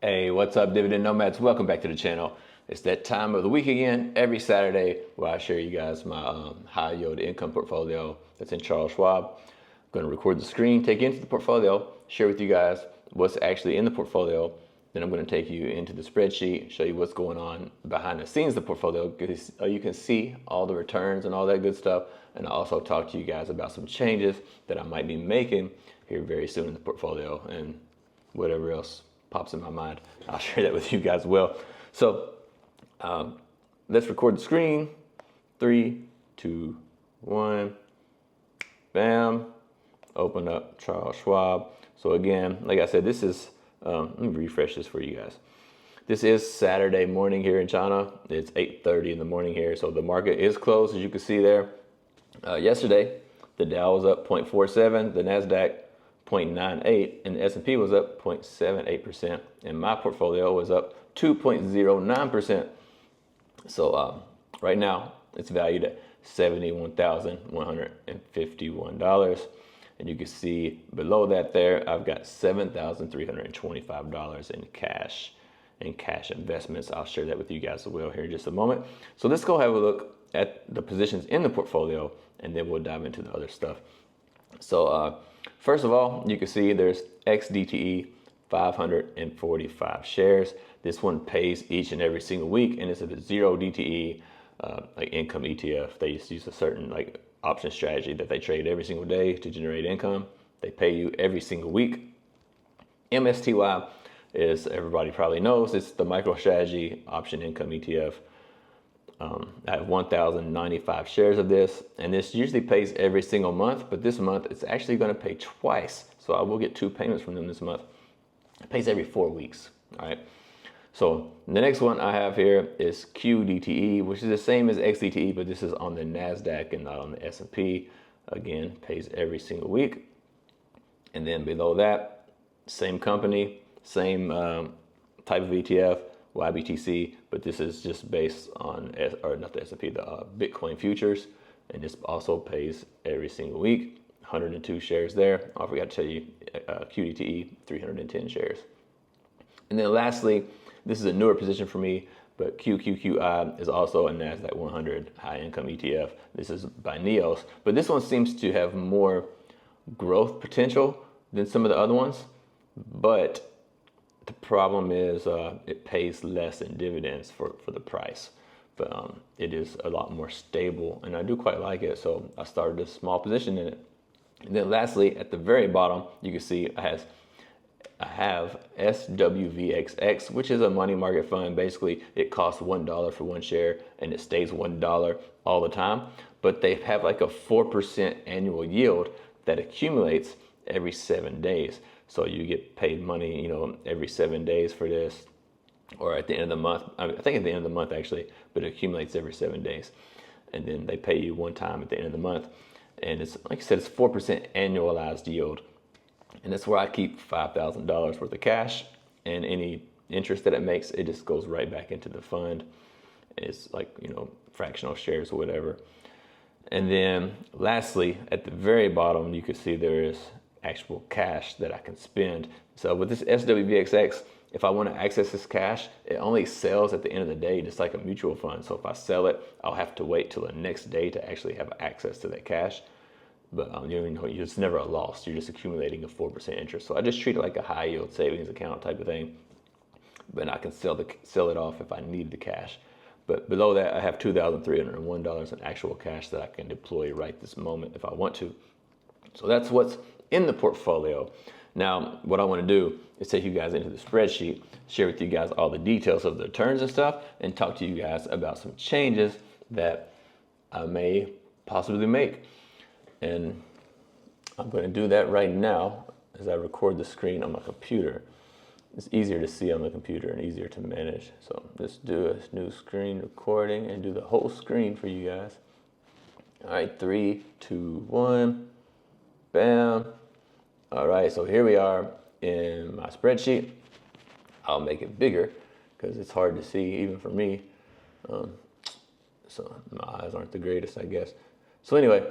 Hey, what's up, Dividend Nomads? Welcome back to the channel. It's that time of the week again, every Saturday, where I share you guys my high yield income portfolio that's in Charles Schwab. I'm going to record the screen, take you into the portfolio, share with you guys what's actually in the portfolio. Then I'm going to take you into the spreadsheet, show you what's going on behind the scenes of the portfolio, because you can see all the returns and all that good stuff. And I also talk to you guys about some changes that I might be making here very soon in the portfolio and whatever else pops in my mind. I'll share that with you guys as well. So let's record the screen. 3, 2, 1. Bam. Open up Charles Schwab. So again, like I said, this is, let me refresh this for you guys. This is Saturday morning here in China. It's 8:30 in the morning here. So the market is closed, as you can see there. Yesterday, the Dow was up 0.47, the NASDAQ 0.98, and the S&P was up 0.78%, and my portfolio was up 2.09%. So right now, it's valued at $71,151. And you can see below that there, I've got $7,325 in cash and cash investments. I'll share that with you guys as well here in just a moment. So let's go have a look at the positions in the portfolio, and then we'll dive into the other stuff. So first of all, you can see there's XDTE 545 shares. This one pays each and every single week, and it's a 0 DTE like income ETF. They just use a certain like option strategy that they trade every single day to generate income. They pay you every single week. MSTY is, everybody probably knows, it's the MicroStrategy option income ETF. I have 1,095 shares of this, and this usually pays every single month, but this month it's actually going to pay twice. So I will get 2 payments from them this month. It pays every 4 weeks. All right. So the next one I have here is QDTE, which is the same as XDTE, but this is on the NASDAQ and not on the S&P. Again, pays every single week. And then below that, same company, same type of ETF, YBTC, but this is just based on, or not the S&P, the Bitcoin futures, and this also pays every single week. 102 shares there. I forgot to tell you, QDTE, 310 shares. And then lastly, this is a newer position for me, but QQQI is also a NASDAQ 100 high income ETF. This is by Neos, but this one seems to have more growth potential than some of the other ones, but the problem is it pays less in dividends for the price, but it is a lot more stable, and I do quite like it, so I started a small position in it. And then lastly, at the very bottom, you can see I have SWVXX, which is a money market fund. Basically, it costs $1 for 1 share, and it stays $1 all the time, but they have like a 4% annual yield that accumulates every 7 days. So you get paid money, every 7 days for this, or at the end of the month. I think at the end of the month actually, but it accumulates every 7 days. And then they pay you one time at the end of the month. And it's, like I said, it's 4% annualized yield. And that's where I keep $5,000 worth of cash, and any interest that it makes, it just goes right back into the fund. It's like, fractional shares or whatever. And then lastly, at the very bottom, you can see there is actual cash that I can spend. So with this SWVXX, if I want to access this cash, it only sells at the end of the day, just like a mutual fund. So if I sell it, I'll have to wait till the next day to actually have access to that cash. But it's never a loss. You're just accumulating a 4% interest. So I just treat it like a high yield savings account type of thing. But I can sell it off if I need the cash. But below that, I have $2,301 in actual cash that I can deploy right this moment if I want to. So that's what's in the portfolio. Now, what I want to do is take you guys into the spreadsheet, share with you guys all the details of the returns and stuff, and talk to you guys about some changes that I may possibly make. And I'm going to do that right now as I record the screen on my computer. It's easier to see on the computer and easier to manage. So let's do a new screen recording and do the whole screen for you guys. All right, 3, 2, 1. Bam. All right, so here we are in my spreadsheet. I'll make it bigger because it's hard to see even for me. So my eyes aren't the greatest, I guess. So anyway,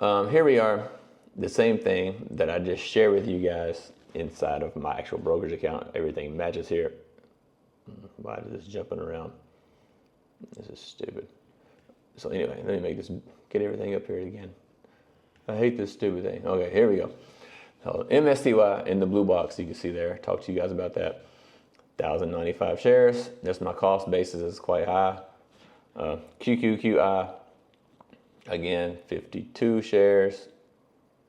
here we are, the same thing that I just shared with you guys inside of my actual brokerage account. Everything matches here. Why is this jumping around? This is stupid. So anyway, let me get everything up here again. I hate this stupid thing. Okay, here we go. So MSTY in the blue box, you can see there. Talk to you guys about that. 1,095 shares. That's my cost basis is quite high. QQQI, again, 52 shares.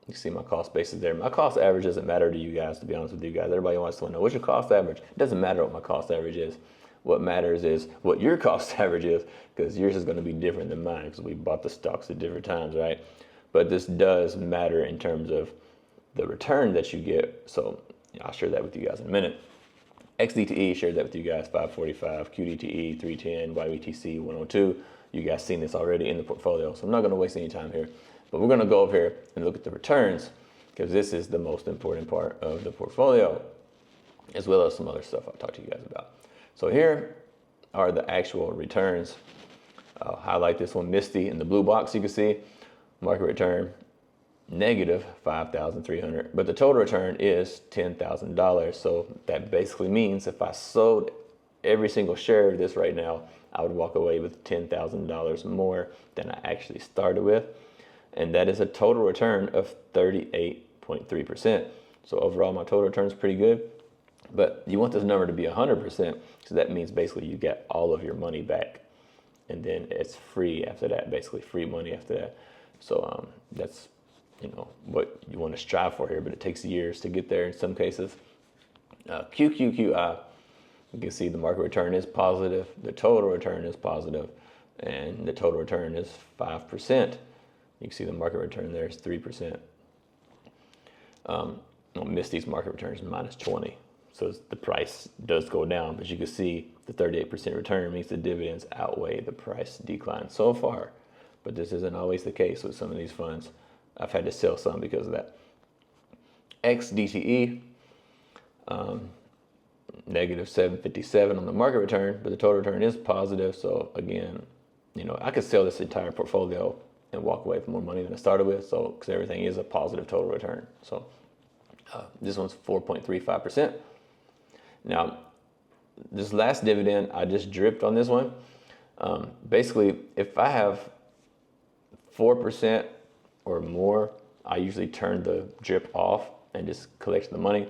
You see my cost basis there. My cost average doesn't matter to you guys, to be honest with you guys. Everybody wants to know, what's your cost average? It doesn't matter what my cost average is. What matters is what your cost average is, because yours is going to be different than mine because we bought the stocks at different times, right? But this does matter in terms of the return that you get. So I'll share that with you guys in a minute. XDTE, shared that with you guys, 545, QDTE, 310, YBTC, 102. You guys seen this already in the portfolio, so I'm not going to waste any time here. But we're going to go over here and look at the returns, because this is the most important part of the portfolio, as well as some other stuff I'll talk to you guys about. So here are the actual returns. I'll highlight this one, MSTY, in the blue box. You can see market return negative 5,300, but the total return is $10,000. So that basically means if I sold every single share of this right now, I would walk away with $10,000 more than I actually started with. And that is a total return of 38.3%. So overall, my total return is pretty good, but you want this number to be 100%. So that means basically you get all of your money back, and then it's free after that, basically free money after that. So that's, what you want to strive for here, but it takes years to get there in some cases. QQQI, you can see the market return is positive, the total return is positive, and the total return is 5%. You can see the market return there is 3%. MSTY's market return is minus 20. So the price does go down, but you can see the 38% return means the dividends outweigh the price decline so far. But this isn't always the case with some of these funds. I've had to sell some because of that. XDTE, negative 757 on the market return, but the total return is positive. So again, I could sell this entire portfolio and walk away with more money than I started with. So because everything is a positive total return. So this one's 4.35%. Now, this last dividend, I just dripped on this one. Basically, if I have 4% or more, I usually turn the drip off and just collect the money.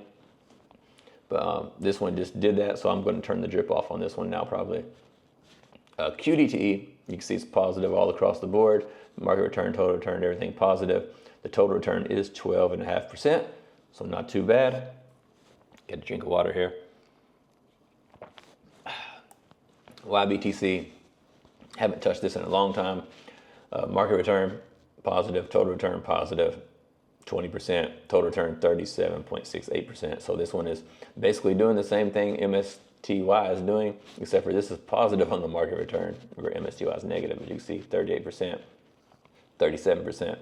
But this one just did that, so I'm going to turn the drip off on this one now probably. QDTE, you can see it's positive all across the board. Market return, total return, everything positive. The total return is 12.5%, so not too bad. Get a drink of water here. YBTC, haven't touched this in a long time. Market return, positive, total return, positive, 20%, total return, 37.68%. So this one is basically doing the same thing MSTY is doing, except for this is positive on the market return, where MSTY is negative. As you can see, 38%, 37%.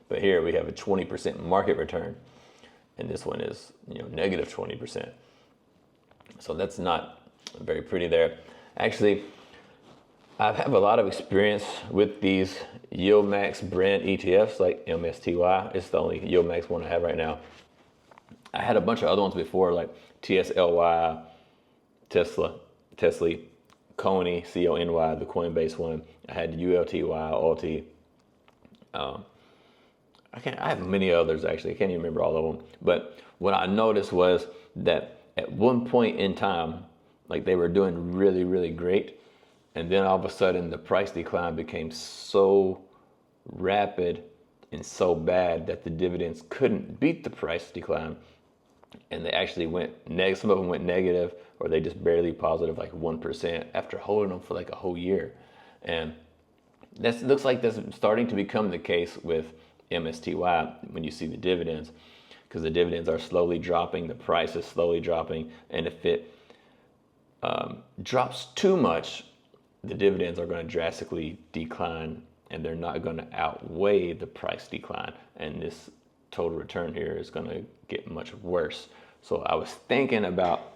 But here we have a 20% market return, and this one is negative 20%. So that's not very pretty there. Actually, I have a lot of experience with these YieldMax brand ETFs like MSTY. It's the only YieldMax one I have right now. I had a bunch of other ones before, like TSLY, Tesla, Coney, CONY, the Coinbase one. I had ULTY, Alti. I have many others actually. I can't even remember all of them. But what I noticed was that at one point in time, like they were doing really, really great. And then all of a sudden the price decline became so rapid and so bad that the dividends couldn't beat the price decline. And they actually went negative. Some of them went negative, or they just barely positive, like 1% after holding them for like a whole year. And that looks like that's starting to become the case with MSTY when you see the dividends, because the dividends are slowly dropping, the price is slowly dropping, and if it drops too much, the dividends are going to drastically decline, and they're not going to outweigh the price decline, and this total return here is going to get much worse. So I was thinking about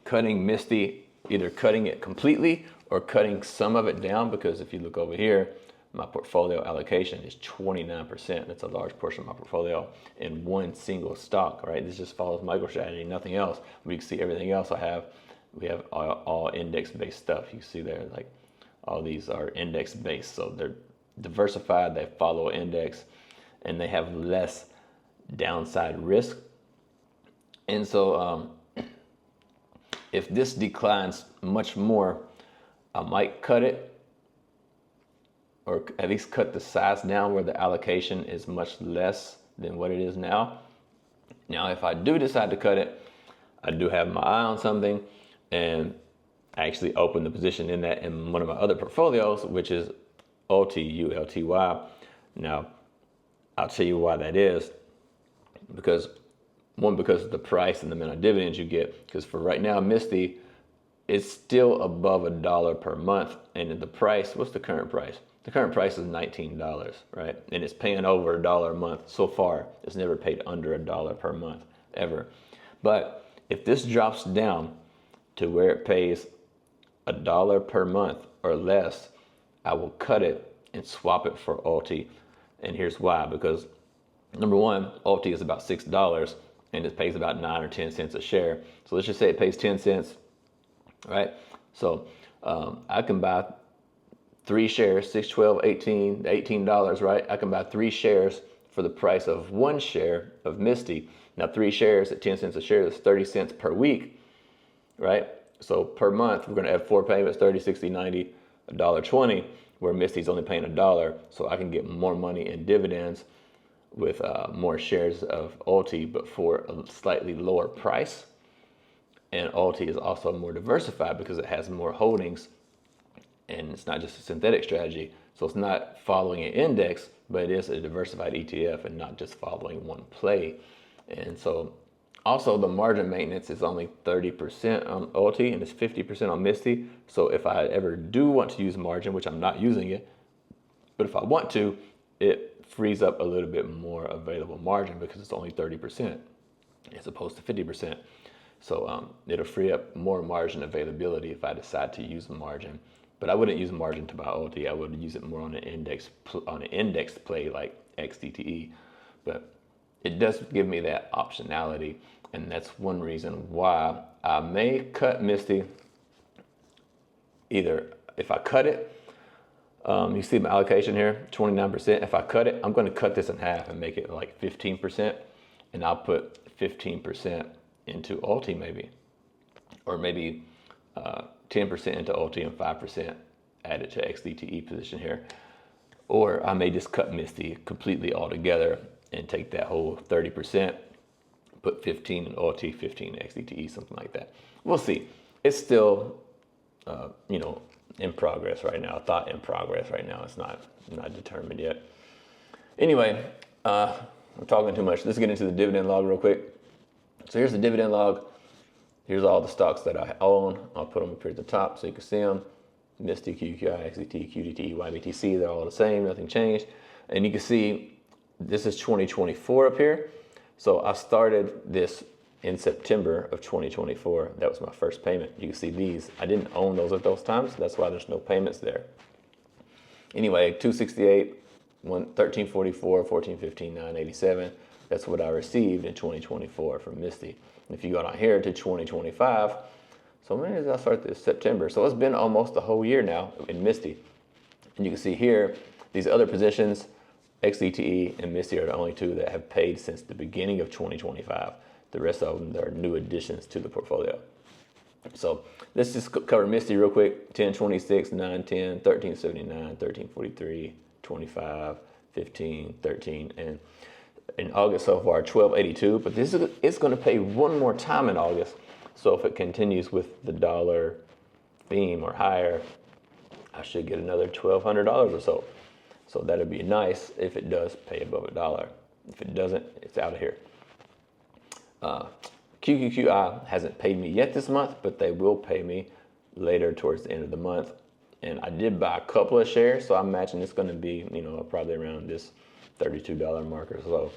cutting MSTY, either cutting it completely or cutting some of it down, because if you look over here, my portfolio allocation is 29%. That's a large portion of my portfolio in one single stock, right? This just follows MicroStrategy, nothing else. We can see everything else we have all index-based stuff. You see there, like all these are index-based. So they're diversified, they follow an index, and they have less downside risk. And so if this declines much more, I might cut it, or at least cut the size down where the allocation is much less than what it is now. Now, if I do decide to cut it, I do have my eye on something, and I actually open the position in that in one of my other portfolios, which is ULTY. Now, I'll tell you why that is. Because of the price and the amount of dividends you get. Because for right now, MSTY is still above $1 per month, and the price, what's the current price? The current price is $19, right? And it's paying over $1 a month so far. It's never paid under $1 per month, ever. But if this drops down to where it pays $1 per month or less, I will cut it and swap it for ULTY. And here's why. Because number one, ULTY is about $6 and it pays about 9 or 10 cents a share. So let's just say it pays 10 cents, right? So I can buy 3 shares, 6, 12, 18, $18, right? I can buy 3 shares for the price of 1 share of MSTY. Now 3 shares at 10 cents a share is 30 cents per week, right? So per month, we're gonna have 4 payments, 30, 60, 90, $1.20, where MSTY's only paying $1. So I can get more money in dividends with more shares of ULTY, but for a slightly lower price. And ULTY is also more diversified because it has more holdings, and it's not just a synthetic strategy. So it's not following an index, but it is a diversified ETF and not just following one play. And so also the margin maintenance is only 30% on ULTY and it's 50% on MSTY. So if I ever do want to use margin, which I'm not using it, but if I want to, it frees up a little bit more available margin because it's only 30% as opposed to 50%. So it'll free up more margin availability if I decide to use margin. But I wouldn't use margin to buy ULTY. I would use it more on an index play like XDTE. But it does give me that optionality, and that's one reason why I may cut MSTY. Either if I cut it, you see my allocation here, 29%. If I cut it, I'm going to cut this in half and make it like 15%, and I'll put 15% into ULTY maybe, or maybe 10% into ULTY and 5% added to XDTE position here. Or I may just cut MSTY completely altogether and take that whole 30%, put 15 in ULTY, 15 in XDTE, something like that. We'll see. It's still, in progress right now. Thought in progress right now. It's not determined yet. Anyway, I'm talking too much. Let's get into the dividend log real quick. So here's the dividend log. Here's all the stocks that I own. I'll put them up here at the top so you can see them. MSTY, QQI, XDT, QDT, YBTC, they're all the same, nothing changed. And you can see this is 2024 up here. So I started this in September of 2024. That was my first payment. You can see these. I didn't own those at those times. That's why there's no payments there. Anyway, 268, 1344, 1415, 987. That's what I received in 2024 from MSTY. If you go down here to 2025, so when did I start this? September. So it's been almost a whole year now in MSTY. And you can see here, these other positions, XDTE and MSTY are the only two that have paid since the beginning of 2025. The rest of them, are new additions to the portfolio. So let's just cover MSTY real quick. 1026, 910, 1379, 1343, 25, 15, 13, and in August so far, 1282. But it's going to pay one more time in August. So if it continues with the dollar theme or higher, I should get another $1,200 or so. So that'd be nice if it does pay above $1. If it doesn't, it's out of here. QQQI hasn't paid me yet this month, but they will pay me later towards the end of the month. And I did buy a couple of shares, so I imagine it's going to be, probably around this $32 mark or so.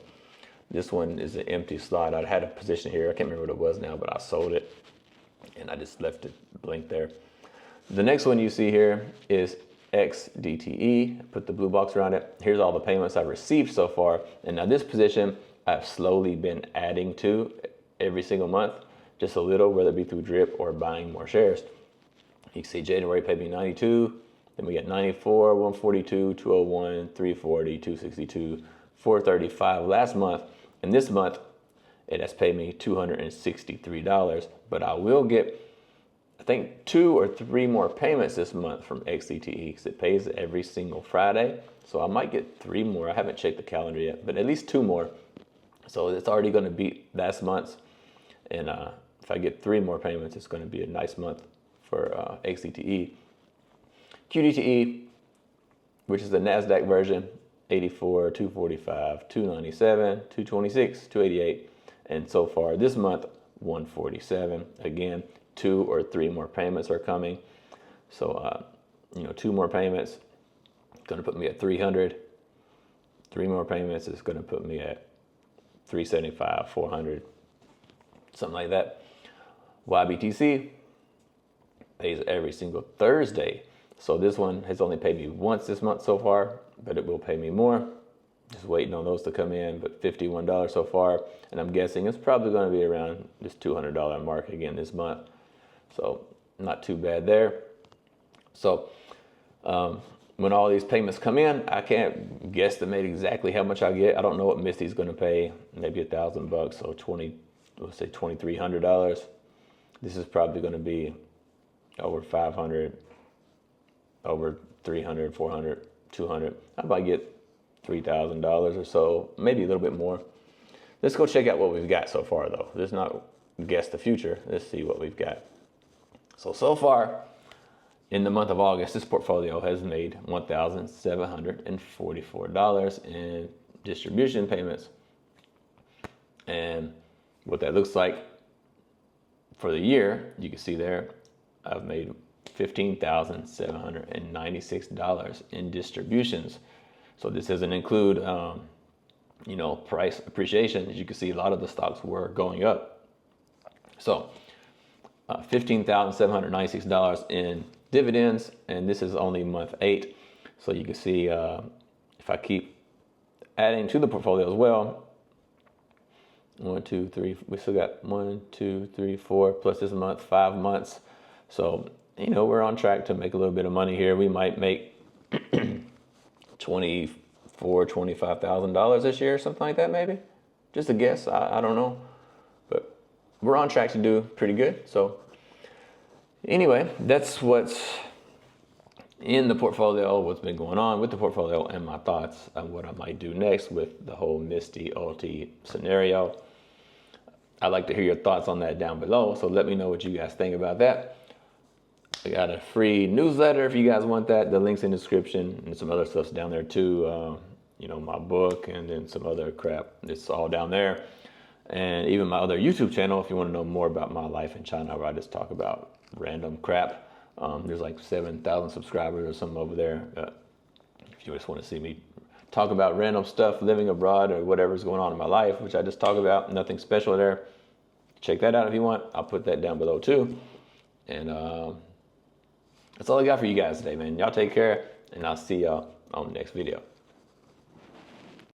This one is an empty slot. I had a position here. I can't remember what it was now, but I sold it, and I just left it blank there. The next one you see here is XDTE, put the blue box around it. Here's all the payments I've received so far. And now this position I've slowly been adding to every single month, just a little, whether it be through drip or buying more shares. You can see January paid me 92, then we get 94, 142, 201, 340, 262, 435 last month. And this month, it has paid me $263, but I will get, I think, 2 or 3 more payments this month from XDTE because it pays every single Friday. So I might get 3 more. I haven't checked the calendar yet, but at least 2 more. So it's already going to beat last month's. And if I get 3 more payments, it's going to be a nice month for XDTE. QDTE, which is the NASDAQ version, 84, 245, 297, 226, 288. And so far this month, 147. Again, 2 or 3 more payments are coming. So, 2 more payments, going to put me at 300. 3 more payments is going to put me at 375, 400, something like that. YBTC pays every single Thursday. So this one has only paid me once this month so far, but it will pay me more. Just waiting on those to come in, but $51 so far. And I'm guessing it's probably going to be around this $200 mark again this month. So not too bad there. So when all these payments come in, I can't guesstimate exactly how much I get. I don't know what Misty's going to pay, maybe $1,000, so let's say $2,300. This is probably going to be over 500, over 300, 400, 200. I might get $3,000 or so, maybe a little bit more. Let's go check out what we've got so far, though. Let's not guess the future. Let's see what we've got. So far, in the month of August, this portfolio has made $1,744 in distribution payments. And what that looks like for the year, you can see there, I've made $15,796 in distributions. So this doesn't include, price appreciation. As you can see, a lot of the stocks were going up. So $15,796 in dividends, and this is only month 8. So you can see if I keep adding to the portfolio as well, 1, 2, 3, we still got 1, 2, 3, 4, plus this month, 5 months. So, we're on track to make a little bit of money here. We might make $25,000 this year, something like that, maybe. Just a guess. I don't know. But we're on track to do pretty good. So anyway, that's what's in the portfolio, what's been going on with the portfolio, and my thoughts on what I might do next with the whole MSTY scenario. I'd like to hear your thoughts on that down below. So let me know what you guys think about that. I got a free newsletter if you guys want that. The link's in the description, and some other stuff's down there too. My book, and then some other crap. It's all down there. And even my other YouTube channel, if you want to know more about my life in China, where I just talk about random crap. There's like 7,000 subscribers or something over there. If you just want to see me talk about random stuff, living abroad or whatever's going on in my life, which I just talk about, nothing special there. Check that out if you want. I'll put that down below too. And that's all I got for you guys today, man. Y'all take care, and I'll see y'all on the next video.